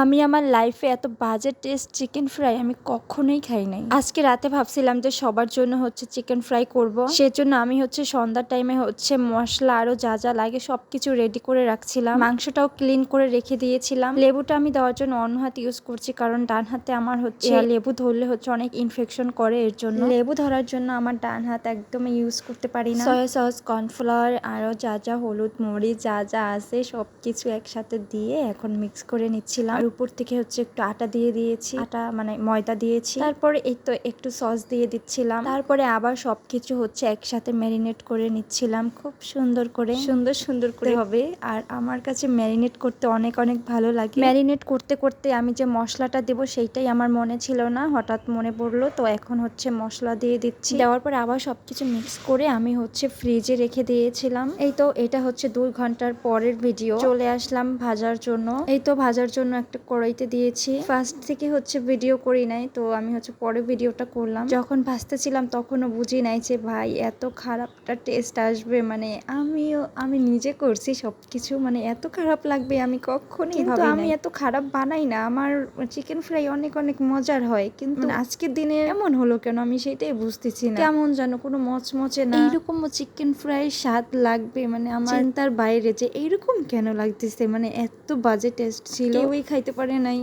আমি আমার লাইফে এত বাজে টেস্ট চিকেন ফ্রাই আমি কখনোই খাই নাই। আজকে রাতে ভাবছিলাম যে সবার জন্য হচ্ছে চিকেন ফ্রাই করব, সেজন্য আমি হচ্ছে সন্ধ্যার টাইমে হচ্ছে মশলা আরো যা যা লাগে সবকিছু রেডি করে রাখছিলাম। মাংসটাও ক্লিন করে রেখে দিয়েছিলাম। লেবুটা আমি দেওয়ার জন্য অন্য হাত ইউজ করছি, কারণ ডান হাতে আমার হচ্ছে লেবু ধরলে হচ্ছে অনেক ইনফেকশন করে, এর জন্য লেবু ধরার জন্য আমার ডান হাত একদমই ইউজ করতে পারি না। সয়া সস, কর্নফ্লাওয়ার, আরো যা যা হলুদ মরিচ যা যা আছে সবকিছু একসাথে দিয়ে এখন মিক্স করে নিচ্ছিলাম। উপর থেকে হচ্ছে একটু আটা দিয়ে দিয়েছি, আটা মানে ময়দা দিয়েছি। তারপরে এই তো একটু সস দিয়ে দিচ্ছিলাম। তারপরে আবার সবকিছু হচ্ছে একসাথে ম্যারিনেট করে নিচ্ছিলাম খুব সুন্দর করে, সুন্দর করে হবে। আর আমার কাছে ম্যারিনেট করতে অনেক অনেক ভালো লাগে। ম্যারিনেট করতে করতে আমি যে মশলাটা দেবো সেইটাই আমার মনে ছিল না, হঠাৎ মনে পড়লো, তো এখন হচ্ছে মশলা দিয়ে দিচ্ছি। দেওয়ার পরে আবার সবকিছু মিক্স করে আমি হচ্ছে ফ্রিজে রেখে দিয়েছিলাম। এই তো এটা হচ্ছে 2 ঘন্টার পরের ভিডিও। চলে আসলাম ভাজার জন্য। এই তো ভাজার জন্য একটা কড়াইতে দিয়েছি। ফার্স্ট থেকে হচ্ছে ভিডিও করি নাই, তো আমি হচ্ছে পরে ভিডিওটা করলাম। যখন ভাজতেছিলাম তখনও বুঝি নাই যে ভাই এত খারাপটা টেস্ট আসবে, মানে আমি নিজে করছি সবকিছু, মানে এত খারাপ লাগবে আমি কখনোই ভাবি নাই। আমি এত খারাপ বানাই না, আমার চিকেন ফ্রাই অনেক অনেক মজার হয়, কিন্তু আজকের দিনে এমন হলো কেন আমি সেটাই বুঝতেছি না। কেমন যেন কোনো মচমচে না, এইরকম চিকেন ফ্রাই স্বাদ লাগবে মানে আমার চিন্তার বাইরে, যে এইরকম কেন লাগতেছে, মানে এত বাজে টেস্ট ছিল, কেউই খাইতে পারে নাই।